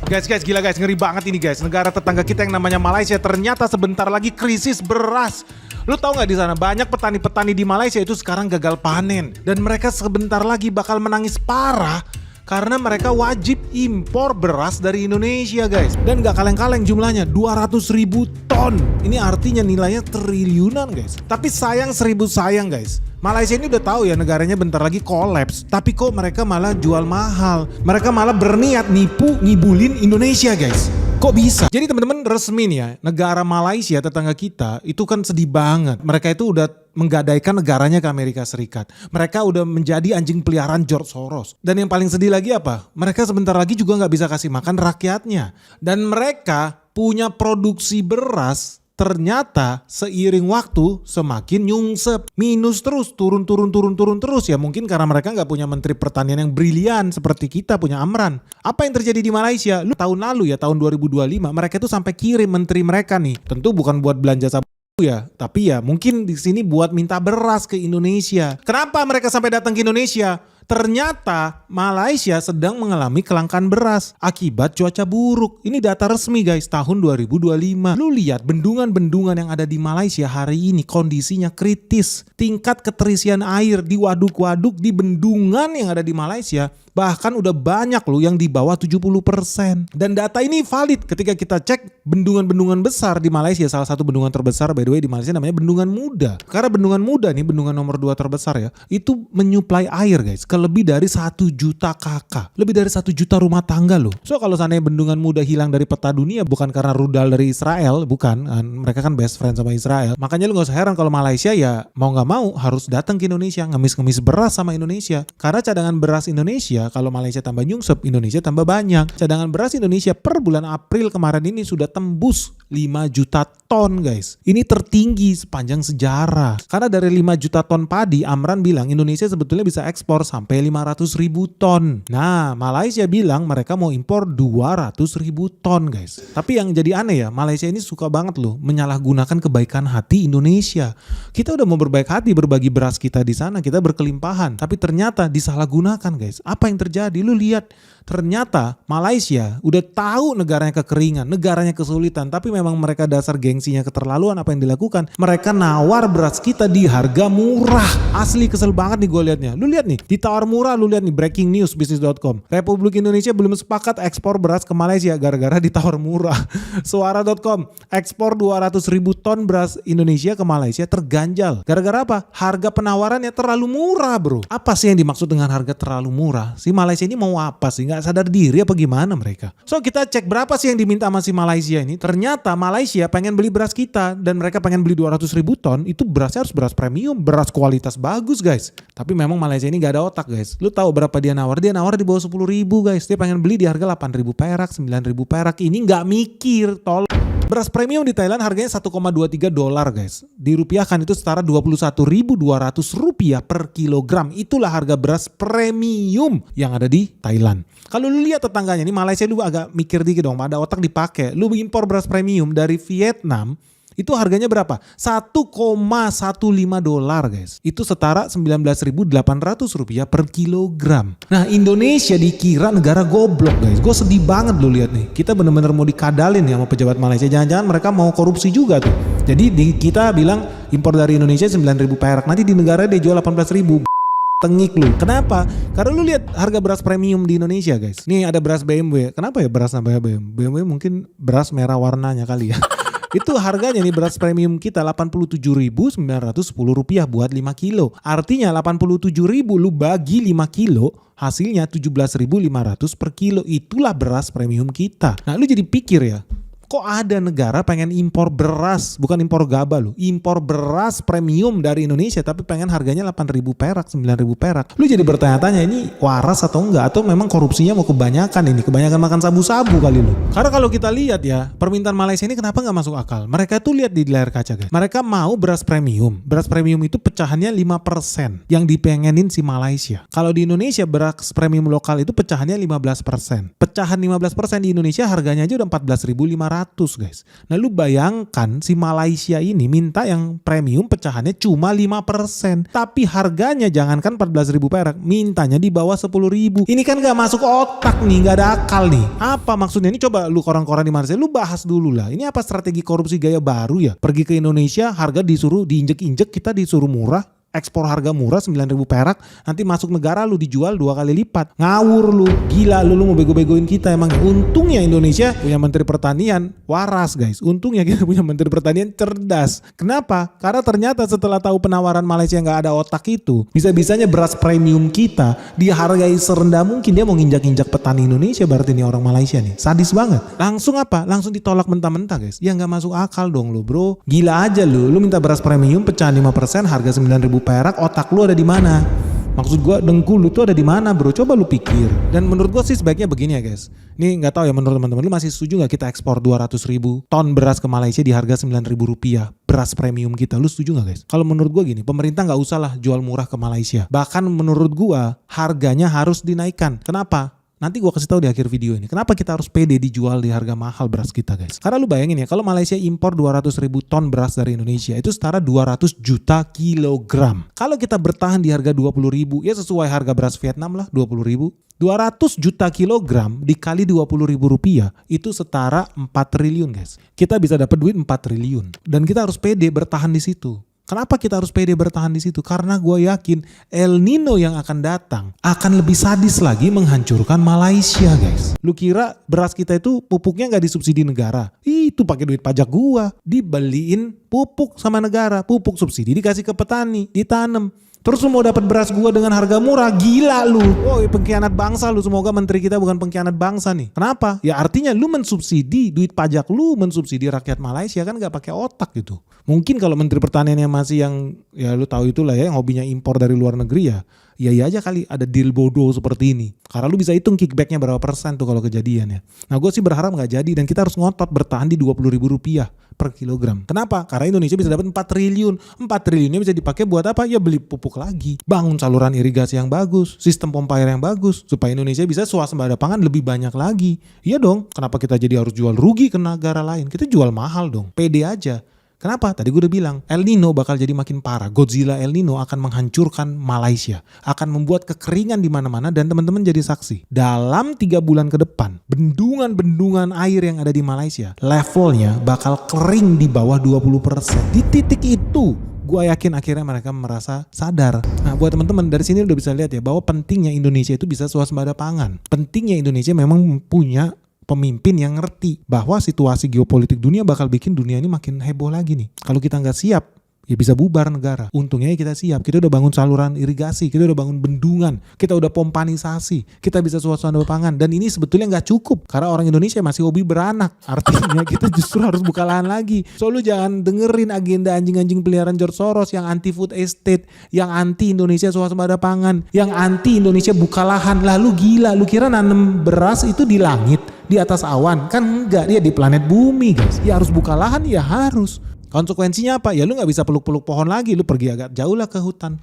Guys, gila guys, ngeri banget ini guys. Negara tetangga kita yang namanya Malaysia ternyata sebentar lagi krisis beras. Lu tahu nggak di sana banyak petani-petani di Malaysia itu sekarang gagal panen dan mereka sebentar lagi bakal menangis parah karena mereka wajib impor beras dari Indonesia guys. Dan gak kaleng-kaleng jumlahnya 200.000 ton. Ini artinya nilainya triliunan guys. Tapi sayang guys, Malaysia ini udah tahu ya negaranya bentar lagi kolaps. Tapi kok mereka malah jual mahal. Mereka malah berniat ngibulin Indonesia guys. Kok bisa? Jadi teman-teman resmi nih ya, negara Malaysia tetangga kita itu kan sedih banget. Mereka itu udah menggadaikan negaranya ke Amerika Serikat. Mereka udah menjadi anjing peliharaan George Soros. Dan yang paling sedih lagi apa? Mereka sebentar lagi juga gak bisa kasih makan rakyatnya. Dan mereka punya produksi beras ternyata seiring waktu semakin nyungsep, minus terus, turun terus ya, mungkin karena mereka nggak punya menteri pertanian yang brilian seperti kita punya Amran. Apa yang terjadi di Malaysia? Lu tahun lalu ya, tahun 2025 mereka itu sampai kirim menteri mereka nih, tentu bukan buat belanja sabu ya, tapi ya mungkin di sini buat minta beras ke Indonesia. Kenapa mereka sampai datang ke Indonesia? Ternyata Malaysia sedang mengalami kelangkaan beras akibat cuaca buruk. Ini data resmi guys, tahun 2025. Lu lihat bendungan-bendungan yang ada di Malaysia hari ini kondisinya kritis. Tingkat keterisian air di waduk-waduk di bendungan yang ada di Malaysia bahkan udah banyak loh yang di bawah 70%. Dan data ini valid ketika kita cek bendungan-bendungan besar di Malaysia. Salah satu bendungan terbesar by the way di Malaysia namanya Bendungan Muda. Karena Bendungan Muda nih, bendungan nomor 2 terbesar ya, itu menyuplai air guys ke lebih dari 1 juta kakak. Lebih dari 1 juta rumah tangga loh. So kalau seandainya Bendungan Muda hilang dari peta dunia bukan karena rudal dari Israel, bukan. Mereka kan best friend sama Israel. Makanya lu gak usah heran kalau Malaysia ya mau gak mau harus datang ke Indonesia, ngemis-ngemis beras sama Indonesia. Karena cadangan beras Indonesia, kalau Malaysia tambah nyungsep, Indonesia tambah banyak. Cadangan beras Indonesia per bulan April kemarin ini sudah tembus 5 juta ton guys. Ini tertinggi sepanjang sejarah. Karena dari 5 juta ton padi, Amran bilang Indonesia sebetulnya bisa ekspor sampai 500.000 ton. Nah, Malaysia bilang mereka mau impor 200.000 ton guys. Tapi yang jadi aneh ya, Malaysia ini suka banget loh menyalahgunakan kebaikan hati Indonesia. Kita udah mau berbaik hati berbagi beras kita di sana, kita berkelimpahan. Tapi ternyata disalahgunakan guys. Apa yang terjadi? Lu lihat, ternyata Malaysia udah tahu negaranya kekeringan, negaranya kesulitan, tapi memang mereka dasar gengsinya keterlaluan. Apa yang dilakukan? Mereka nawar beras kita di harga murah. Asli kesel banget nih gue liatnya. Lu lihat nih, ditawar murah, lu lihat nih breaking news bisnis.com. Republik Indonesia belum sepakat ekspor beras ke Malaysia gara-gara ditawar murah. Suara.com, ekspor 200.000 ton beras Indonesia ke Malaysia terganjal. Gara-gara apa? Harga penawarannya terlalu murah bro. Apa sih yang dimaksud dengan harga terlalu murah? Si Malaysia ini mau apa sih? Nggak sadar diri apa gimana mereka? So kita cek berapa sih yang diminta sama si Malaysia ini. Ternyata Malaysia pengen beli beras kita dan mereka pengen beli 200.000 ton. Itu berasnya harus beras premium, beras kualitas bagus guys. Tapi memang Malaysia ini gak ada otak guys. Lu tahu berapa dia nawar? Dia nawar di bawah 10.000 guys. Dia pengen beli di harga 8.000 perak, 9.000 perak. Ini nggak mikir, tolong. Beras premium di Thailand harganya 1,23 dolar guys. Dirupiahkan itu setara 21.200 rupiah per kilogram. Itulah harga beras premium yang ada di Thailand. Kalau lu lihat tetangganya ini Malaysia, lu agak mikir dikit dong, ada otak dipakai. Lu impor beras premium dari Vietnam, itu harganya berapa? 1,15 dolar guys. Itu setara 19.800 rupiah per kilogram. Nah Indonesia dikira negara goblok guys. Gue sedih banget lu lihat nih. Kita bener-bener mau dikadalin ya sama pejabat Malaysia. Jangan-jangan mereka mau korupsi juga tuh. Jadi kita bilang impor dari Indonesia 9.000 perak. Nanti di negara dia jual 18.000. Tengik lu. Kenapa? Karena lu lihat harga beras premium di Indonesia guys. Nih ada beras BMW. Kenapa ya beras namanya BMW? BMW mungkin beras merah warnanya kali ya. Itu harganya nih beras premium kita 87.910 rupiah buat 5 kilo. Artinya 87.000 lu bagi 5 kilo hasilnya 17.500 per kilo. Itulah beras premium kita. Nah lu jadi pikir ya, kok ada negara pengen impor beras, bukan impor gabah loh, impor beras premium dari Indonesia tapi pengen harganya 8.000 perak, 9.000 perak. Lu jadi bertanya-tanya ini waras atau enggak, atau memang korupsinya mau kebanyakan ini, kebanyakan makan sabu-sabu kali lu. Karena kalau kita lihat ya, permintaan Malaysia ini kenapa nggak masuk akal? Mereka tuh lihat di layar kaca guys, mereka mau beras premium. Beras premium itu pecahannya 5% yang dipengenin si Malaysia. Kalau di Indonesia beras premium lokal itu pecahannya 15%. Pecahan 15% di Indonesia harganya aja udah 14.500 200 guys. Nah lu bayangkan si Malaysia ini minta yang premium pecahannya cuma 5%. Tapi harganya jangankan 14.000 perak, mintanya di bawah 10.000. Ini kan gak masuk otak nih, gak ada akal nih. Apa maksudnya? Ini coba lu koran-koran di Malaysia, lu bahas dulu lah. Ini apa strategi korupsi gaya baru ya? Pergi ke Indonesia, harga disuruh diinjek-injek, kita disuruh murah. Ekspor harga murah 9.000 perak, nanti masuk negara lu dijual 2 kali lipat. Ngawur lu, gila lu mau bego-begoin kita emang. Untungnya Indonesia punya Menteri Pertanian waras guys. Untungnya kita punya Menteri Pertanian cerdas. Kenapa? Karena ternyata setelah tahu penawaran Malaysia nggak ada otak itu, bisa-bisanya beras premium kita dihargai serendah mungkin. Dia mau nginjak-injak petani Indonesia, berarti ini orang Malaysia nih. Sadis banget. Langsung apa? Langsung ditolak mentah-mentah guys. Ya nggak masuk akal dong lu bro. Gila aja lu minta beras premium pecahan 5% harga 9.000 perak, otak lu ada di mana? Maksud gua dengkul lu tuh ada di mana bro? Coba lu pikir. Dan menurut gua sih sebaiknya begini ya guys. Ini nggak tahu ya menurut teman-teman, lu masih setuju nggak kita ekspor 200.000 ton beras ke Malaysia di harga 9.000 rupiah? Beras premium kita, lu setuju nggak guys? Kalau menurut gua gini, pemerintah nggak usah lah jual murah ke Malaysia. Bahkan menurut gua harganya harus dinaikkan. Kenapa? Nanti gue kasih tahu di akhir video ini. Kenapa kita harus pede dijual di harga mahal beras kita guys. Karena lu bayangin ya, kalau Malaysia impor 200.000 ton beras dari Indonesia, itu setara 200 juta kilogram. Kalau kita bertahan di harga 20.000, ya sesuai harga beras Vietnam lah 20.000. 200 juta kilogram dikali 20.000 rupiah, itu setara 4 triliun guys. Kita bisa dapat duit 4 triliun. Dan kita harus pede bertahan di situ. Kenapa kita harus pede bertahan di situ? Karena gue yakin El Nino yang akan datang akan lebih sadis lagi menghancurkan Malaysia guys. Lu kira beras kita itu pupuknya gak disubsidi negara? Itu pakai duit pajak gua. Dibeliin pupuk sama negara. Pupuk subsidi dikasih ke petani, ditanam. Terus lu mau dapat beras gua dengan harga murah, gila lu. Woi, pengkhianat bangsa lu. Semoga menteri kita bukan pengkhianat bangsa nih. Kenapa? Ya artinya lu mensubsidi, duit pajak lu mensubsidi rakyat Malaysia, kan gak pakai otak gitu. Mungkin kalau menteri pertaniannya masih yang ya lu tahu itulah ya, yang hobinya impor dari luar negeri ya. Iya aja kali ada deal bodoh seperti ini. Karena lu bisa hitung kickbacknya berapa persen tuh kalau kejadian ya. Nah gue sih berharap gak jadi, dan kita harus ngotot bertahan di 20.000 rupiah per kilogram. Kenapa? Karena Indonesia bisa dapat 4 triliun. 4 triliunnya bisa dipakai buat apa? Ya beli pupuk lagi. Bangun saluran irigasi yang bagus. Sistem pompa air yang bagus. Supaya Indonesia bisa swasembada pangan lebih banyak lagi. Iya dong. Kenapa kita jadi harus jual rugi ke negara lain? Kita jual mahal dong. Pede aja. Kenapa? Tadi gue udah bilang, El Nino bakal jadi makin parah. Godzilla El Nino akan menghancurkan Malaysia. Akan membuat kekeringan di mana-mana, dan teman-teman jadi saksi. Dalam 3 bulan ke depan, bendungan-bendungan air yang ada di Malaysia, levelnya bakal kering di bawah 20%. Di titik itu, gue yakin akhirnya mereka merasa sadar. Nah buat teman-teman dari sini udah bisa lihat ya, bahwa pentingnya Indonesia itu bisa swasembada pangan. Pentingnya Indonesia memang punya pemimpin yang ngerti bahwa situasi geopolitik dunia bakal bikin dunia ini makin heboh lagi nih. Kalau kita nggak siap, ya bisa bubar negara. Untungnya kita siap. Kita udah bangun saluran irigasi, kita udah bangun bendungan, kita udah pompanisasi, kita bisa swasembada pangan. Dan ini sebetulnya nggak cukup karena orang Indonesia masih hobi beranak. Artinya kita justru harus buka lahan lagi. So lu jangan dengerin agenda anjing-anjing peliharaan George Soros yang anti food estate, yang anti Indonesia swasembada pangan, yang anti Indonesia buka lahan. Lah lu gila, lu kira nanam beras itu di langit, di atas awan? Kan enggak, dia di planet bumi guys. Ya harus buka lahan, ya harus. Konsekuensinya apa? Ya lu gak bisa peluk-peluk pohon lagi. Lu pergi agak jauh lah ke hutan.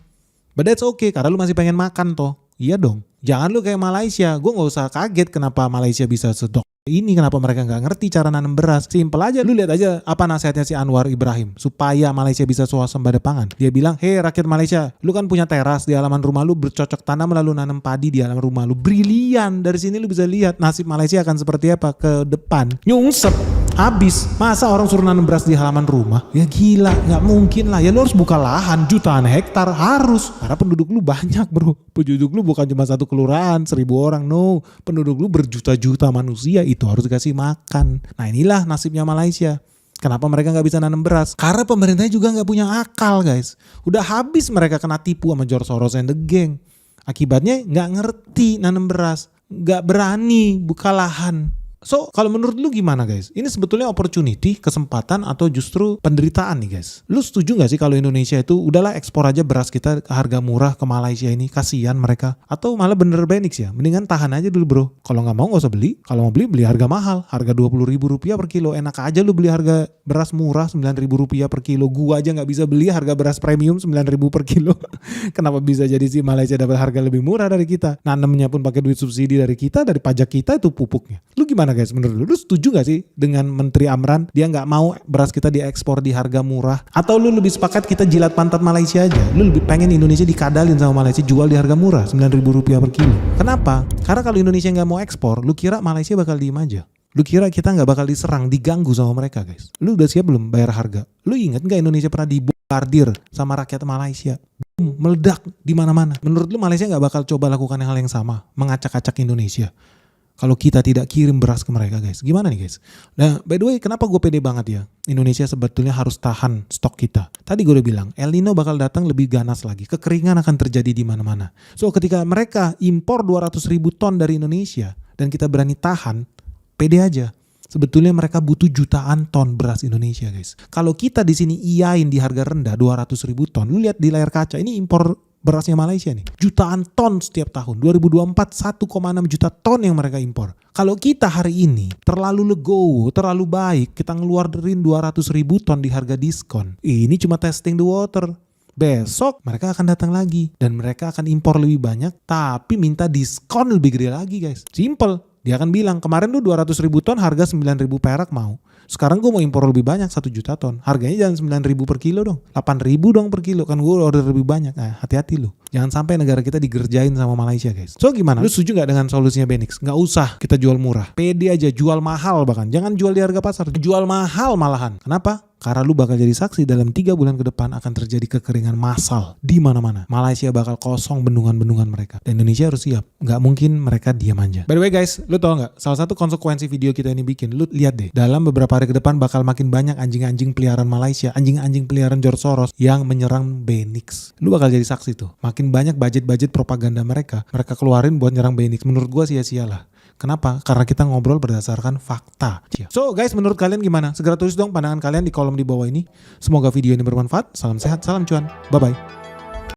But that's okay, karena lu masih pengen makan toh. Iya dong. Jangan lu kayak Malaysia. Gue gak usah kaget kenapa Malaysia bisa sedok ini, kenapa mereka gak ngerti cara nanam beras. Simple aja, lu lihat aja apa nasihatnya si Anwar Ibrahim supaya Malaysia bisa swasembada pangan. Dia bilang, hei rakyat Malaysia, lu kan punya teras di halaman rumah lu, bercocok tanam lalu nanam padi di halaman rumah lu. Brilian. Dari sini lu bisa lihat nasib Malaysia akan seperti apa ke depan. Nyungsep. Habis. Masa orang suruh nanam beras di halaman rumah? Ya gila, gak mungkin lah. Ya lu harus buka lahan jutaan hektar, harus. Karena penduduk lu banyak bro. Penduduk lu bukan cuma satu kelurahan 1.000 orang, no. Penduduk lu berjuta-juta manusia, itu harus dikasih makan. Nah inilah nasibnya Malaysia. Kenapa mereka gak bisa nanam beras? Karena pemerintahnya juga gak punya akal guys. Udah habis mereka kena tipu sama George Soros and the gang. Akibatnya gak ngerti nanam beras. Gak berani buka lahan. So, kalau menurut lu gimana guys? Ini sebetulnya opportunity, kesempatan, atau justru penderitaan nih guys? Lu setuju gak sih kalau Indonesia itu udahlah ekspor aja beras kita harga murah ke Malaysia ini? Kasian mereka. Atau malah bener Benix ya? Mendingan tahan aja dulu bro. Kalau gak mau gak usah beli. Kalau mau beli, beli harga mahal. Harga 20.000 rupiah per kilo. Enak aja lu beli harga beras murah 9.000 rupiah per kilo. Gua aja gak bisa beli harga beras premium 9.000 per kilo. Kenapa bisa jadi sih Malaysia dapat harga lebih murah dari kita? Nanamnya pun pakai duit subsidi dari kita, dari pajak kita itu pupuknya. Lu gimana Gimana guys menurut lu? Lu setuju gak sih dengan Menteri Amran? Dia gak mau beras kita diekspor di harga murah? Atau lu lebih sepakat kita jilat pantat Malaysia aja? Lu lebih pengen Indonesia dikadalin sama Malaysia, jual di harga murah, Rp9.000 per kilo. Kenapa? Karena kalau Indonesia gak mau ekspor, lu kira Malaysia bakal diem aja? Lu kira kita gak bakal diserang, diganggu sama mereka guys? Lu udah siap belum bayar harga? Lu inget gak Indonesia pernah dibombardir sama rakyat Malaysia? Meledak di mana-mana. Menurut lu Malaysia nggak bakal coba lakukan hal yang sama, mengacak-acak Indonesia kalau kita tidak kirim beras ke mereka guys? Gimana nih guys? Nah by the way, kenapa gue pede banget ya? Indonesia sebetulnya harus tahan stok kita. Tadi gue udah bilang El Nino bakal datang lebih ganas lagi, kekeringan akan terjadi di mana-mana. So ketika mereka impor 200.000 ton dari Indonesia dan kita berani tahan, pede aja. Sebetulnya mereka butuh jutaan ton beras Indonesia guys. Kalau kita di sini iyain di harga rendah 200.000 ton, lu lihat di layar kaca ini impor berasnya Malaysia nih. Jutaan ton setiap tahun. 2024 1,6 juta ton yang mereka impor. Kalau kita hari ini terlalu legowo, terlalu baik, kita ngeluarin 200.000 ton di harga diskon. Ini cuma testing the water. Besok mereka akan datang lagi dan mereka akan impor lebih banyak tapi minta diskon lebih gede lagi guys. Simple. Dia akan bilang, kemarin lu 200.000 ton harga 9.000 perak mau. Sekarang gue mau impor lebih banyak 1 juta ton. Harganya jangan 9.000 per kilo dong. 8.000 dong per kilo. Kan gue order lebih banyak. Nah, hati-hati lu. Jangan sampai negara kita digerjain sama Malaysia guys. So gimana? Lu setuju gak dengan solusinya Benix? Gak usah kita jual murah. Pede aja, jual mahal bahkan. Jangan jual di harga pasar. Jual mahal malahan. Kenapa? Karena lu bakal jadi saksi dalam 3 bulan ke depan akan terjadi kekeringan massal di mana-mana. Malaysia bakal kosong bendungan-bendungan mereka. Dan Indonesia harus siap. Nggak mungkin mereka diam aja. By the way guys, lu tau nggak? Salah satu konsekuensi video kita ini bikin, lu lihat deh. Dalam beberapa hari ke depan bakal makin banyak anjing-anjing peliharaan Malaysia, anjing-anjing peliharaan George Soros yang menyerang Benix. Lu bakal jadi saksi tuh. Makin banyak budget-budget propaganda mereka keluarin buat nyerang Benix. Menurut gua sia-sia lah. Kenapa? Karena kita ngobrol berdasarkan fakta. So guys, menurut kalian gimana? Segera tulis dong pandangan kalian di kolom di bawah ini. Semoga video ini bermanfaat. Salam sehat, salam cuan. Bye-bye.